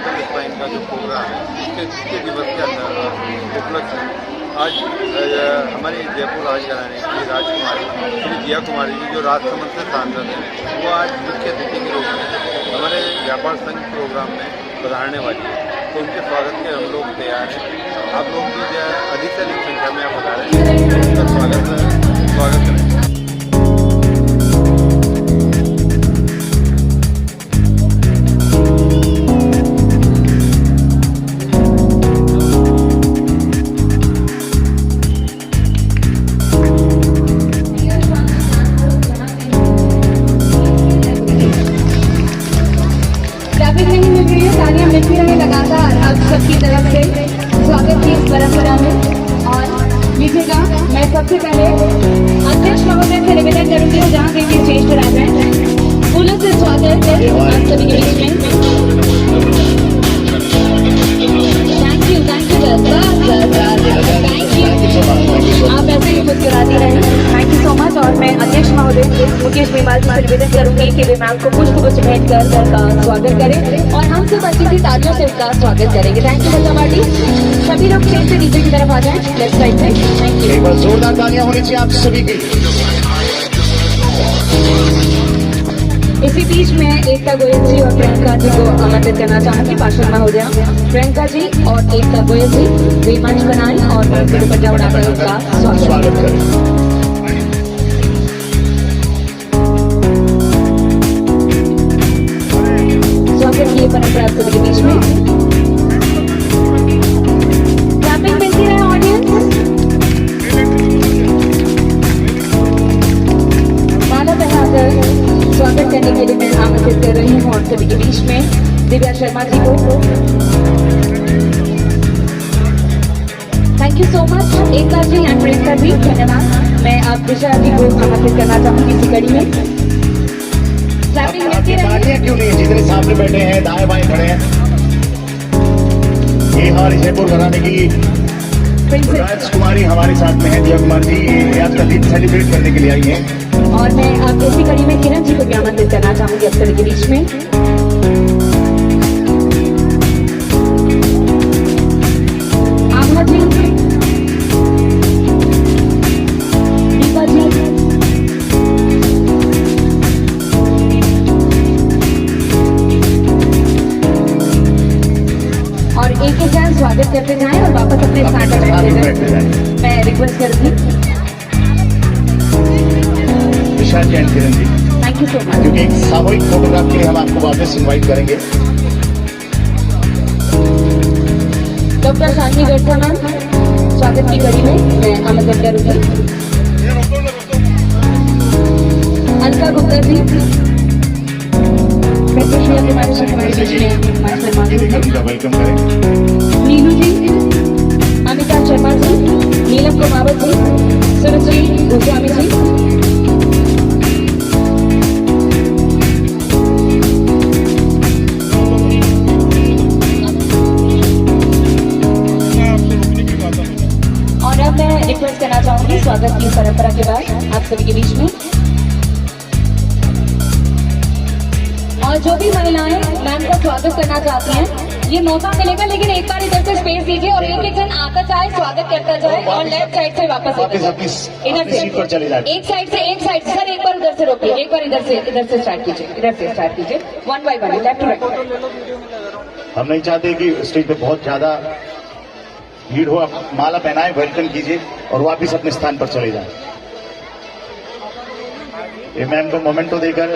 प्रतिष्ठा इनका जो प्रोग्राम है इसके द्वितीय दिवस के उपलक्ष्य में आज हमारे जयपुर राजघराने की राजकुमारी श्री जिया कुमारी जी जो राजसमंद से सांसद हैं वो आज मुख्य अतिथि के रूप में हमारे व्यापार संघ प्रोग्राम में पधारने वाली है। तो उनके स्वागत के हम लोग तैयार हैं। आप लोग भी जो है अधिक से अधिक संख्या में आप पधारें, उनका स्वागत करें। सबकी तरफ से स्वागत की इस परंपरा में। और लीजिएगा, मैं सबसे पहले अध्यक्ष महोदय से निवेदन करूंगी जहाँ के श्रेष्ठ राजा फूलों से स्वागत है आप सभी के बीच में। थैंक यू आप ऐसे ही मुस्कुराती रहें। Thank you so much. और मैं अध्यक्ष महोदय मुकेश मेवाल से निवेदन करूंगी कि वे मैम को पुष्प भेंट कर उनका स्वागत करें और हम सब अच्छी सी तालियों से उनका स्वागत करेंगे। थैंक यू बल्ला मार्टी। सभी लोग स्टेज से नीचे की तरफ आ जाएं, लेफ्ट साइड से। Thank you. एक बार जोरदार तालियां होनी चाहिए आप सभी की। इसी बीच में एकता गोयल जी और प्रियंका जी को आमंत्रित करना चाहूंगी। पार्षद महोदया प्रियंका जी और एकता गोयल जी वे मंच बनाएं और उनके दुपट्टा उड़ाकर उनका स्वागत करें। ये परंपरा आप सभी के बीच में क्लैपिंग मिलती रहे ऑडियंस। माला पहनाकर स्वागत करने के लिए मैं आमंत्रित कर रही हूँ और सभी के बीच में दिव्या शर्मा जी को। Thank you so much Ekta ji and Priyanka ji, धन्यवाद। मैं आप दिशा जी को आमंत्रित करना चाहूंगी इसी कड़ी में। तालियां क्यों नहीं है? जितने सामने बैठे हैं दाएं बाएं खड़े हैं, ये हमारी जयपुर घराने की राजकुमारी हमारे साथ में है। जिया कुमारी जी आज का दिन सेलिब्रेट करने के लिए आई हैं। और मैं आप इसी कड़ी में किरण जी को भी आमंत्रित करना चाहूंगी आप सभी के बीच में। आभा जी, दीपा जी, और एक एक जन स्वागत करते जाएं और वापस अपने स्थान पर बैठते जाएं। मैं रिक्वेस्ट करती हूँ विशाल Jain Kiran ji, thank you so much. क्योंकि एक सामूहिक फोटोग्राफ के लिए हम आपको वापस इनवाइट करेंगे। डॉक्टर शांति गढ़ा मैम स्वागत की कड़ी में मैं आमंत्रित करूंगी। अलका गुप्ता जी वेलकम करें। नीलू जी, अमिता शर्मा जी, नीलम कुमावत जी, सुरश्री गोस्वामी जी, और अब मैं रिक्वेस्ट करना चाहूंगी स्वागत की परंपरा के बाद आप सभी के बीच में। और जो भी महिलाएं मैम का स्वागत करना चाहती हैं ये मौका मिलेगा, लेकिन एक बार इधर से स्पेस दीजिए और एक एक जन आता जाए स्वागत करता जाए और लेफ्ट साइड से वापस इधर से एक साइड से सर एक बार उधर से रोकिए, एक बार इधर से स्टार्ट कीजिए one by one left to right. हम नहीं चाहते कि स्टेज पे बहुत ज्यादा भीड़ हो। आप माला पहनाएं, वेलकम कीजिए और वापिस अपने स्थान पर चले जाएं। ये मैम को मोमेंटो देकर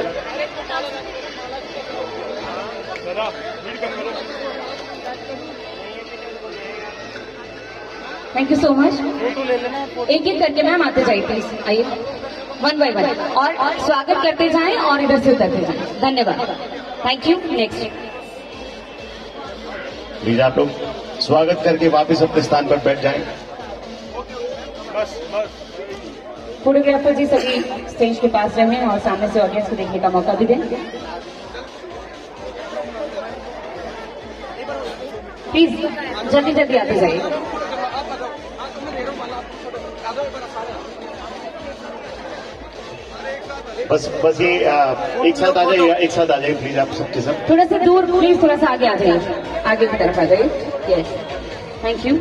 थैंक यू सो मच। एक एक करके मैम आते जाइए प्लीज, आइए वन बाय वन और स्वागत करते जाएं और इधर से उतरते जाएं। धन्यवाद, थैंक यू। नेक्स्ट प्लीज आप लोग स्वागत करके वापस अपने स्थान पर बैठ जाएं। फोटोग्राफर जी सभी स्टेज के पास रहें और सामने से ऑडियंस को देखने का मौका भी दें। प्लीज जल्दी जल्दी आते जाइए। बस ये एक साथ आ जाइए प्लीज, आप सबके सब थोड़ा सा दूर प्लीज, थोड़ा सा आगे आ जाइए। आगे की तरफ आ जाइए। Yes, thank you.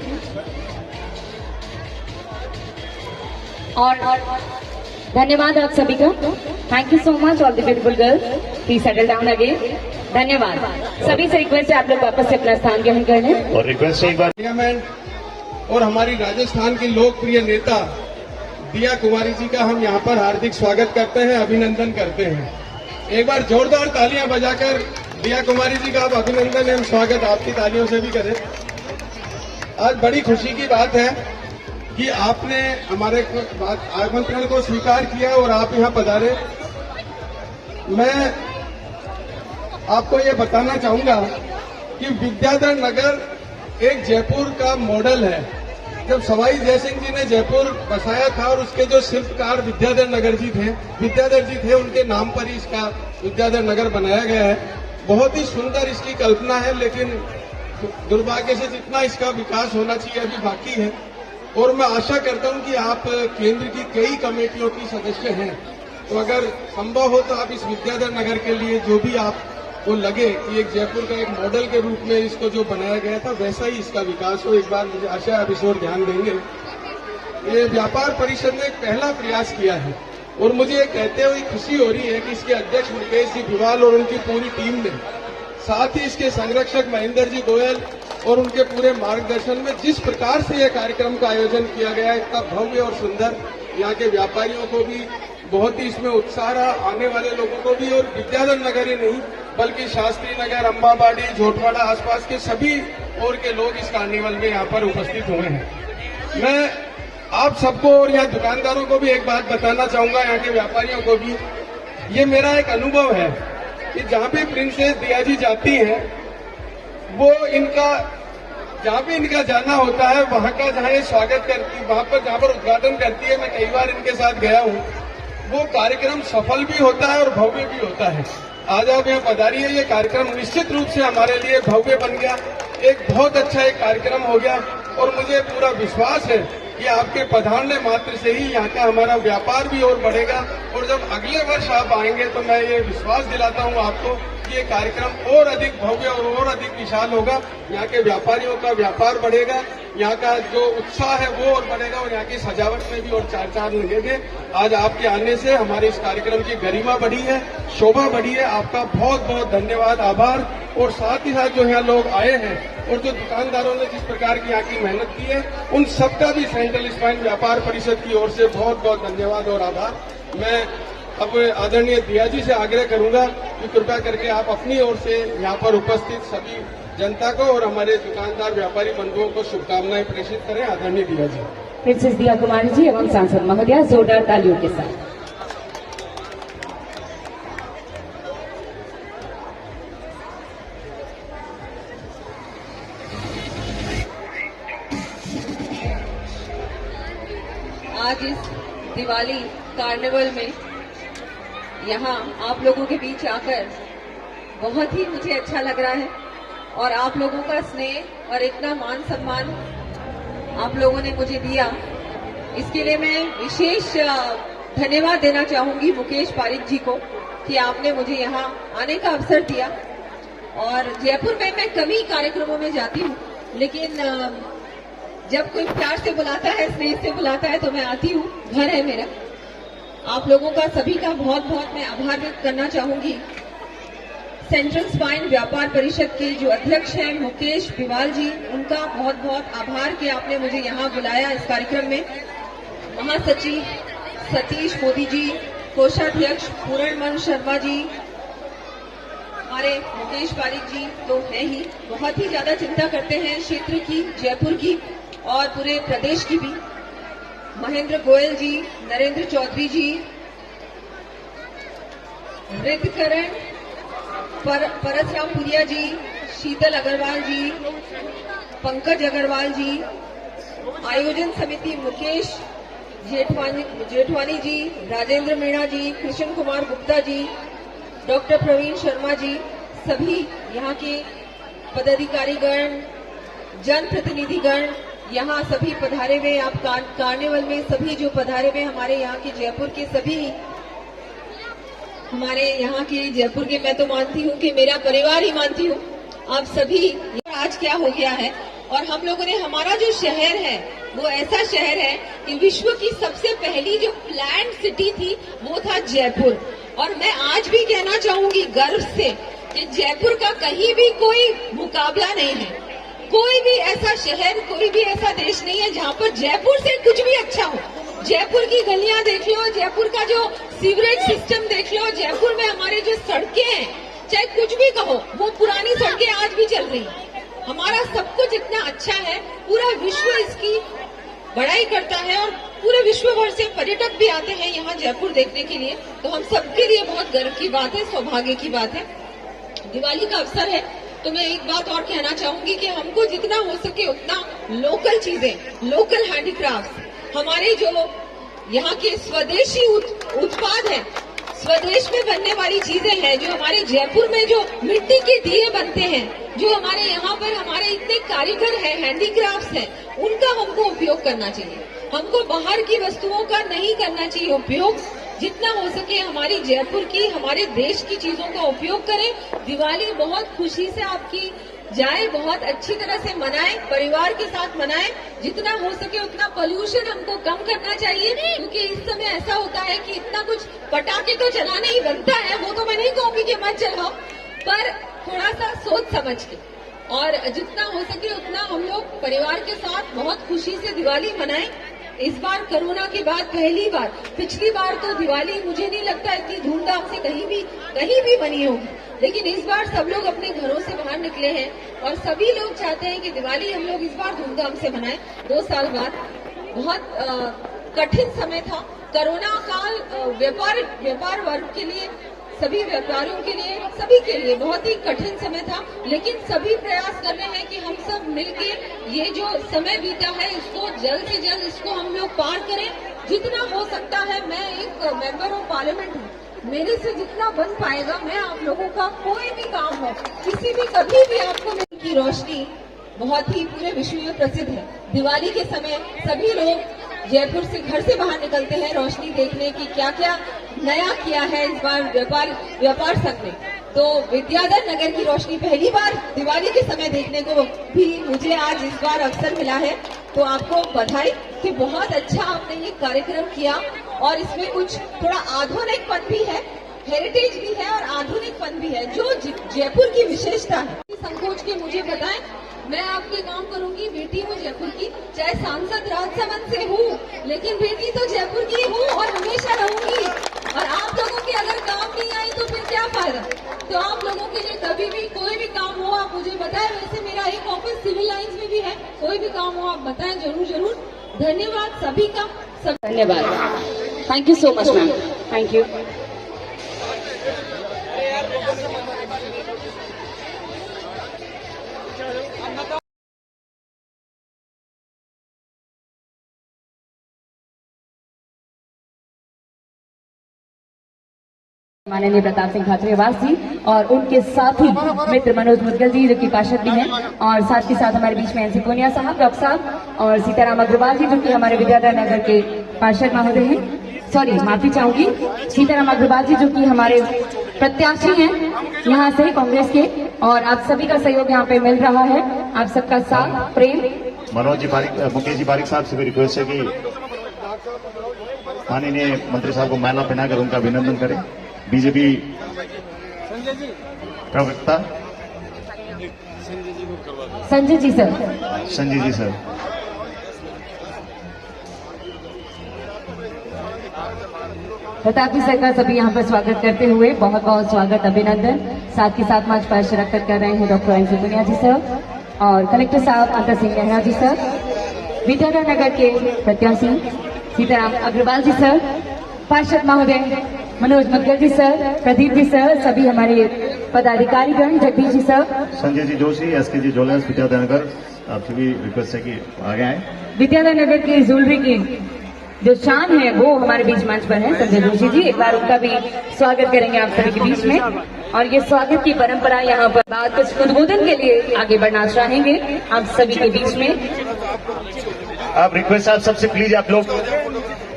और धन्यवाद आप सभी का। Thank you so much all the beautiful girls. Please settle down again. धन्यवाद। सभी से रिक्वेस्ट है आप लोग वापस से अपना स्थान ग्रहण कर लें। और रिक्वेस्ट है एक बार पार्लियामेंट और हमारी राजस्थान की लोकप्रिय नेता दिया कुमारी जी का हम यहाँ पर हार्दिक स्वागत करते हैं, अभिनंदन करते हैं। एक बार जोरदार तालियां बजाकर दिया कुमारी जी का आप अभिनंदन एवं स्वागत आपकी तालियों से भी करें। आज बड़ी खुशी की बात है कि आपने हमारे आमंत्रण को स्वीकार किया और आप यहाँ पधारे। मैं आपको ये बताना चाहूंगा कि विद्याधर नगर एक जयपुर का मॉडल है। जब सवाई जयसिंह जी ने जयपुर बसाया था और उसके जो शिल्पकार विद्याधर जी थे उनके नाम पर ही इसका विद्याधर नगर बनाया गया है। बहुत ही सुंदर इसकी कल्पना है, लेकिन दुर्भाग्य से जितना इसका विकास होना चाहिए अभी बाकी है। और मैं आशा करता हूं कि आप केंद्र की कई कमेटियों की सदस्य हैं, तो अगर संभव हो तो आप इस विद्याधर नगर के लिए जो भी आपको लगे कि एक जयपुर का एक मॉडल के रूप में इसको जो बनाया गया था वैसा ही इसका विकास हो, एक बार मुझे आशा है आप इस ओर ध्यान देंगे। ये व्यापार परिषद ने एक पहला प्रयास किया है और मुझे ये कहते हुए खुशी हो रही है कि इसके अध्यक्ष मुकेश जी बिवाल और उनकी पूरी टीम ने, साथ ही इसके संरक्षक महेंद्र जी गोयल और उनके पूरे मार्गदर्शन में जिस प्रकार से यह कार्यक्रम का आयोजन किया गया है, इतना भव्य और सुंदर, यहाँ के व्यापारियों को भी बहुत ही इसमें उत्साह रहा, आने वाले लोगों को भी। और विद्याधर नगर ही नहीं बल्कि शास्त्री नगर, अम्बाबाड़ी, झोटवाड़ा आसपास के सभी और के लोग इस कार्निवल में यहाँ पर उपस्थित हुए हैं। मैं आप सबको और यहाँ दुकानदारों को भी एक बात बताना चाहूंगा, यहाँ के व्यापारियों को भी, ये मेरा एक अनुभव है कि जहाँ भी प्रिंसेस दिया जी जाती है वो इनका जहाँ भी इनका जाना होता है वहाँ का जहाँ ये स्वागत करती, वहाँ पर जहाँ पर उद्घाटन करती है, मैं कई बार इनके साथ गया हूँ, वो कार्यक्रम सफल भी होता है और भव्य भी होता है। आज आप यहाँ पधारी है, ये कार्यक्रम निश्चित रूप से हमारे लिए भव्य बन गया, एक बहुत अच्छा एक कार्यक्रम हो गया। और मुझे पूरा विश्वास है कि आपके पधारने मात्र से ही यहाँ का हमारा व्यापार भी और बढ़ेगा। और जब अगले वर्ष आप आएंगे तो मैं ये विश्वास दिलाता हूँ आपको कि ये कार्यक्रम और अधिक भव्य और अधिक विशाल होगा। यहाँ के व्यापारियों का व्यापार बढ़ेगा, यहाँ का जो उत्साह है वो और बढ़ेगा और यहाँ की सजावट में भी और चार चांद लगेंगे। आज आपके आने से हमारे इस कार्यक्रम की गरिमा बढ़ी है, शोभा बढ़ी है। आपका बहुत बहुत धन्यवाद, आभार। और साथ ही साथ जो यहाँ लोग आए हैं और जो दुकानदारों ने जिस प्रकार की यहाँ की मेहनत की है, उन सबका भी सेंट्रल स्पाइन व्यापार परिषद की ओर से बहुत बहुत धन्यवाद और आभार। मैं अब आदरणीय दिया जी से आग्रह करूंगा कि कृपया करके आप अपनी ओर से यहाँ पर उपस्थित सभी जनता को और हमारे दुकानदार व्यापारी बंधुओं को शुभकामनाएं प्रेषित करें। आदरणीय दिया जी। प्रिंसेस दिया कुमारी जी एवं सांसद महोदया जोरदार तालियों के साथ। आज इस दिवाली कार्निवल में यहाँ आप लोगों के बीच आकर बहुत ही मुझे अच्छा लग रहा है और आप लोगों का स्नेह और इतना मान सम्मान आप लोगों ने मुझे दिया, इसके लिए मैं विशेष धन्यवाद देना चाहूंगी मुकेश पारिक जी को कि आपने मुझे यहाँ आने का अवसर दिया। और जयपुर में मैं कम ही कार्यक्रमों में जाती हूँ, लेकिन जब कोई प्यार से बुलाता है, स्नेह से बुलाता है तो मैं आती हूँ, घर है मेरा। आप लोगों का सभी का बहुत बहुत मैं आभार व्यक्त करना चाहूंगी। सेंट्रल स्पाइन व्यापार परिषद के जो अध्यक्ष हैं मुकेश बिवाल जी, उनका बहुत बहुत आभार कि आपने मुझे यहाँ बुलाया इस कार्यक्रम में। महासचिव सतीश मोदी जी, कोषाध्यक्ष पूरणमन शर्मा जी, हमारे मुकेश पारिक जी तो है ही, बहुत ही ज्यादा चिंता करते हैं क्षेत्र की, जयपुर की और पूरे प्रदेश की भी। महेंद्र गोयल जी, नरेंद्र चौधरी जी, ऋतकरण परसरामपुरिया जी, शीतल अग्रवाल जी, पंकज अग्रवाल जी, आयोजन समिति मुकेश जेठवानी जी, राजेंद्र मीणा जी, कृष्ण कुमार गुप्ता जी, डॉक्टर प्रवीण शर्मा जी, सभी यहाँ के पदाधिकारीगण, जनप्रतिनिधिगण यहाँ सभी पधारे हुए। आप कार्निवल में सभी जो पधारे हुए हमारे यहाँ के जयपुर के सभी, हमारे यहाँ के जयपुर के, मैं तो मानती हूँ कि मेरा परिवार ही मानती हूँ, आप सभी आज क्या हो गया है। और हम लोगों ने, हमारा जो शहर है वो ऐसा शहर है कि विश्व की सबसे पहली जो प्लान्ड सिटी थी वो था जयपुर। और मैं आज भी कहना चाहूंगी गर्व से कि जयपुर का कहीं भी कोई मुकाबला नहीं है। कोई भी ऐसा शहर, कोई भी ऐसा देश नहीं है जहाँ पर जयपुर से कुछ भी अच्छा हो। जयपुर की गलियां देख लो, जयपुर का जो सीवरेज सिस्टम देख लो, जयपुर में हमारे जो सड़कें हैं, चाहे कुछ भी कहो, वो पुरानी सड़कें आज भी चल रही हैं। हमारा सब कुछ इतना अच्छा है, पूरा विश्व इसकी बड़ाई करता है और पूरे विश्व भर से पर्यटक भी आते हैं यहाँ जयपुर देखने के लिए। तो हम सबके लिए बहुत गर्व की बात है, सौभाग्य की बात है। दिवाली का अवसर है तो मैं एक बात और कहना चाहूंगी कि हमको जितना हो सके उतना लोकल चीजें, लोकल हैंडीक्राफ्ट, हमारे जो यहाँ के स्वदेशी उत्पाद हैं, स्वदेश में बनने वाली चीजें हैं, जो हमारे जयपुर में जो मिट्टी के दिए बनते हैं, जो हमारे यहाँ पर हमारे इतने कारीगर हैं, हैंडीक्राफ्ट्स हैं, उनका हमको उपयोग करना चाहिए। हमको बाहर की वस्तुओं का नहीं करना चाहिए उपयोग। जितना हो सके हमारी जयपुर की, हमारे देश की चीजों का उपयोग करें। दिवाली बहुत खुशी से आपकी जाए, बहुत अच्छी तरह से मनाएं, परिवार के साथ मनाएं। जितना हो सके उतना पोल्यूशन हमको कम करना चाहिए, क्योंकि इस समय ऐसा होता है कि इतना कुछ पटाखे तो चलाना ही बनता है, वो तो मैं नहीं कहूंगी कि मत चलाओ, पर थोड़ा सा सोच समझ के और जितना हो सके उतना हम लोग परिवार के साथ बहुत खुशी से दिवाली मनाएं। इस बार कोरोना के बाद पहली बार, पिछली बार तो दिवाली मुझे नहीं लगता इतनी धूमधाम से कहीं भी बनी होगी, लेकिन इस बार सब लोग अपने घरों से बाहर निकले हैं और सभी लोग चाहते हैं कि दिवाली हम लोग इस बार धूमधाम से मनाएं। 2 साल बाद बहुत कठिन समय था कोरोना काल, व्यापार वर्ग के लिए, सभी व्यापारियों के लिए, सभी के लिए बहुत ही कठिन समय था, लेकिन सभी प्रयास कर रहे हैं कि हम सब मिलके ये जो समय बीता है इसको जल्द से जल्द इसको हम लोग पार करें। जितना हो सकता है, मैं एक मेंबर ऑफ पार्लियामेंट हूँ, मेरे से जितना बन पाएगा मैं आप लोगों का कोई भी काम हो, किसी भी कभी भी आपको की रोशनी बहुत ही पूरे विश्व में प्रसिद्ध है। दिवाली के समय सभी लोग जयपुर से घर से बाहर निकलते हैं रोशनी देखने की, क्या क्या नया किया है इस बार व्यापार संघ ने। तो विद्याधर नगर की रोशनी पहली बार दिवाली के समय देखने को भी मुझे आज इस बार अवसर मिला है, तो आपको बधाई कि बहुत अच्छा आपने ये कार्यक्रम किया। और इसमें कुछ थोड़ा आधुनिकपन भी है, हेरिटेज भी है और आधुनिकपन भी है, जो जयपुर की विशेषता है। संकोच के मुझे बताएं, मैं आपके काम करूंगी, बेटी हूँ जयपुर की, चाहे सांसद राजसमंद से हूँ, लेकिन बेटी तो जयपुर की हूँ और हमेशा रहूंगी। और आप लोगों के अगर काम नहीं आई तो फिर क्या फायदा। तो आप लोगों के लिए कभी भी कोई भी काम हो आप मुझे बताएं। वैसे मेरा एक ऑफिस सिविल लाइंस में भी है, कोई भी काम हो आप बताएं जरूर। धन्यवाद सभी का, सब धन्यवाद। Thank you so much ma'am, thank you. माननीय प्रताप सिंह खाचरियावास जी और उनके साथी मित्र मनोज मुदगल जी जो कि पार्षद भी हैं, और साथ के साथ हमारे बीच में एनसी पूनिया साहब, डॉक्टर साहब और सीताराम अग्रवाल जी जो कि हमारे विद्याधर नगर के पार्षद महोदय हैं। सॉरी, माफी चाहूंगी, सीताराम अग्रवाल जी जो कि हमारे प्रत्याशी हैं यहाँ से कांग्रेस के, और आप सभी का सहयोग यहाँ पे मिल रहा है, आप सबका साथ प्रेम। मनोज जी बारिक, मुकेश जी बारिक साहब से भी रिक्वेस्ट है कि माननीय मंत्री साहब को माला पहनाकर उनका अभिनंदन करें। बीजेपी प्रवक्ता संजय जी सर। प्रताप जी सर का सभी यहाँ पर स्वागत करते हुए बहुत बहुत स्वागत, अभिनंदन। साथ के साथ मंच पर शिरकत कर रहे हैं doctor NC Poonia ji sir और कलेक्टर साहब अंतर सिंह नेहरा जी सर, विद्याधर नगर के प्रत्याशी सीताराम अग्रवाल जी सर, पार्षद महोदय मनोज मुदगल जी सर, प्रदीप जी सर, सभी हमारे पदाधिकारीगण, Jagdish ji sir, Sanjay ji Joshi, SK ji jewellers Vidyadhar Nagar, आपसे भी रिक्वेस्ट है कि आगे आए। विद्याधर नगर की ज्वेलरी की जो शान है वो हमारे बीच मंच पर है संजय जोशी जी, एक बार उनका भी स्वागत करेंगे आप सभी के बीच में। और ये स्वागत की परंपरा यहाँ पर बात कुछ उद्बोधन के लिए आगे बढ़ना चाहेंगे आप सभी के बीच में। आप रिक्वेस्ट आप सबसे प्लीज, आप लोग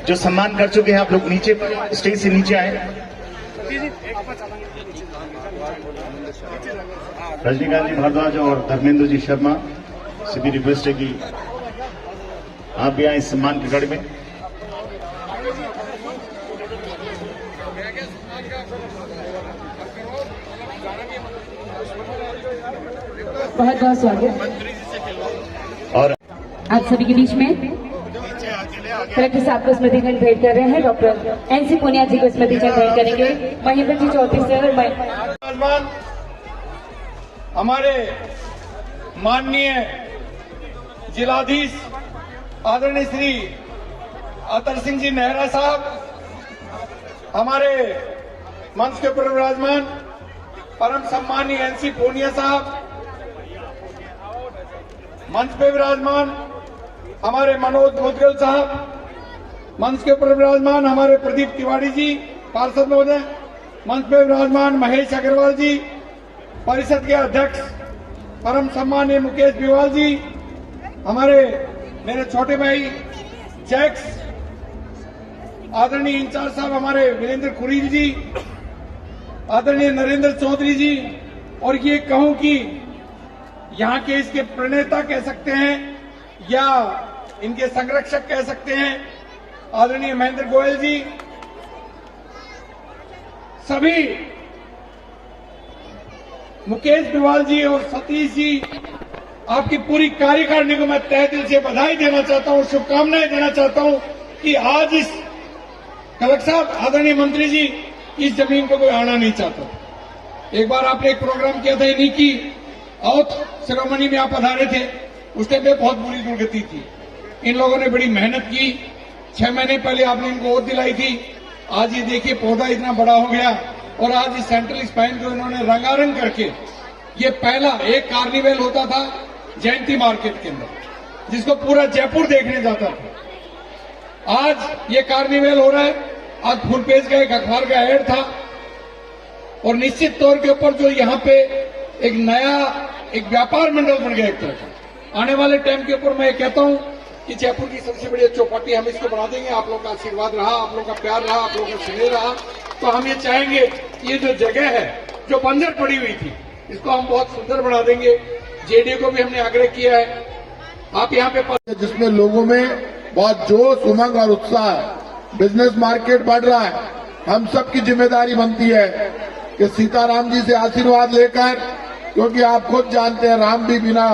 जो सम्मान कर चुके हैं आप लोग नीचे स्टेज से नीचे आए। रजनीकांत जी भारद्वाज और धर्मेंद्र जी शर्मा से भी रिक्वेस्ट है कि आप भी आए इस सम्मान की कड़ी में। बहुत बहुत स्वागत और आप सभी के बीच में कलेक्टर साहब को स्मृति चिन्ह भेंट कर रहे हैं। डॉक्टर एनसी पुनिया जी को स्मृति चिन्ह भेंट करेंगे। महेंद्र जी चौधरी सर मेहमान हमारे माननीय जिलाधीश आदरणीय श्री अतर सिंह जी नेहरा साहब, हमारे मंच के ऊपर विराजमान परम सम्मानीय एनसी पूनिया साहब, मंच पे विराजमान हमारे मनोज मुदगल साहब, मंच के ऊपर विराजमान हमारे प्रदीप तिवारी जी पार्षद महोदय, मंच पे विराजमान महेश अग्रवाल जी, परिषद के अध्यक्ष परम सम्मानीय मुकेश बिवाल जी, हमारे मेरे छोटे भाई जैक्स आदरणीय इंचार्ज साहब हमारे वीरेंद्र कुरील जी, आदरणीय नरेंद्र चौधरी जी, और ये कहूं कि यहाँ के इसके प्रणेता कह सकते हैं या इनके संरक्षक कह सकते हैं आदरणीय महेंद्र गोयल जी, सभी मुकेश बिवाल जी और सतीश जी, आपकी पूरी कार्यकारिणी को मैं तहे दिल से बधाई देना चाहता हूं, शुभकामनाएं देना चाहता हूं कि आज इस कलेक्टर साहब आदरणीय मंत्री जी इस जमीन को कोई आना नहीं चाहता। एक बार आपने एक प्रोग्राम किया था इन्हीं की औथ सेरेमनी में आप पधारे थे, उस टाइम पे बहुत बुरी दुर्गति थी। इन लोगों ने बड़ी मेहनत की, 6 महीने पहले आपने इनको ओथ दिलाई थी। आज ये देखिए पौधा इतना बड़ा हो गया और आज इस सेंट्रल स्पाइन को इन्होंने रंगारंग करके, ये पहला एक कार्निवल होता था जयंती मार्केट के अंदर जिसको पूरा जयपुर देखने जाता था, आज ये कार्निवल हो रहा है। आज फुलपेज का एक अखबार का एड था और निश्चित तौर के ऊपर जो यहाँ पे एक नया एक व्यापार मंडल बन गया एक तरह का। आने वाले टाइम के ऊपर मैं कहता हूँ कि जयपुर की सबसे बड़ी चौपाटी हम इसको बना देंगे। आप लोगों का आशीर्वाद रहा, आप लोगों का प्यार रहा, आप लोगों का स्नेह रहा, तो हम ये चाहेंगे कि ये जो जगह है जो बंजर पड़ी हुई थी इसको हम बहुत सुंदर बना देंगे। जेडीयू को भी हमने आग्रह किया है, आप यहाँ पे जिसमें लोगों में बहुत जोश, उमंग और उत्साह है, बिजनेस मार्केट बढ़ रहा है। हम सबकी जिम्मेदारी बनती है कि सीताराम जी से आशीर्वाद लेकर, क्योंकि आप खुद जानते हैं राम भी बिना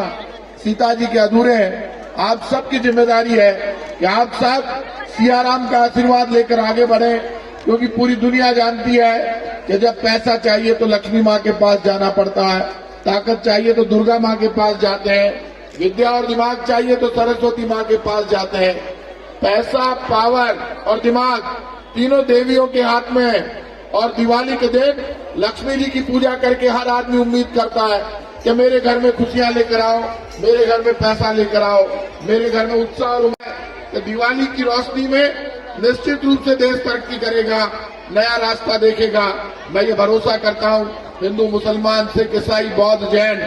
सीता जी के अधूरे हैं। आप सबकी जिम्मेदारी है कि आप सब सियाराम का आशीर्वाद लेकर आगे बढ़े, क्योंकि पूरी दुनिया जानती है कि जब पैसा चाहिए तो लक्ष्मी माँ के पास जाना पड़ता है, ताकत चाहिए तो दुर्गा माँ के पास जाते हैं, विद्या और दिमाग चाहिए तो सरस्वती माँ के पास जाते हैं। पैसा, पावर और दिमाग तीनों देवियों के हाथ में है। और दिवाली के दिन लक्ष्मी जी की पूजा करके हर आदमी उम्मीद करता है कि मेरे घर में खुशियां लेकर आओ, मेरे घर में पैसा लेकर आओ, मेरे घर में उत्साह और उमंग। तो दिवाली की रोशनी में निश्चित रूप से देश तरक्की करेगा, नया रास्ता देखेगा। मैं ये भरोसा करता हूँ हिंदू, मुसलमान, सिख, ईसाई, बौद्ध, जैन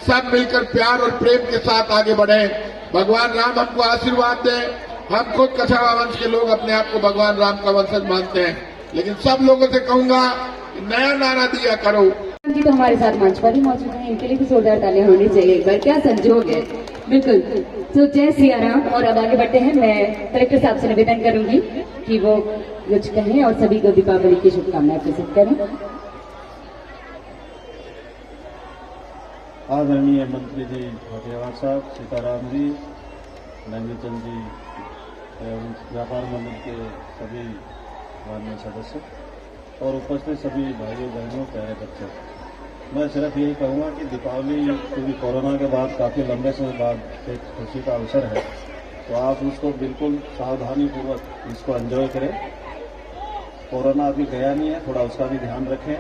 सब मिलकर प्यार और प्रेम के साथ आगे बढ़े। भगवान राम हमको आशीर्वाद दें। हम खुद कछावा वंश के लोग अपने आप को भगवान राम का वंशज मानते हैं, लेकिन सब लोगों से कहूंगा नया नारा दिया करो। जी तो हमारे साथ मंच पर ही मौजूद हैं, इनके लिए भी जोरदार तालियां होनी चाहिए एक बार। क्या संजोग है, बिल्कुल। तो जय सिया राम। और अब आगे बढ़ते हैं, मैं कलेक्टर साहब से निवेदन करूंगी कि वो कुछ कहें और सभी को दीपावली की शुभकामनाएं प्रेषित करें। आदरणीय मंत्री जी फतेहाबाद साहब, सीताराम जी, नंदी चंद जी एवं व्यापार मंडल के सभी माननीय सदस्य और उपस्थित सभी भाइयों बहनों, प्यारे बच्चों, मैं सिर्फ यही कहूँगा कि दीपावली क्योंकि कोरोना के बाद काफ़ी लंबे समय बाद एक खुशी का अवसर है, तो आप उसको बिल्कुल सावधानीपूर्वक इसको एंजॉय करें। कोरोना अभी गया नहीं है, थोड़ा उसका भी ध्यान रखें।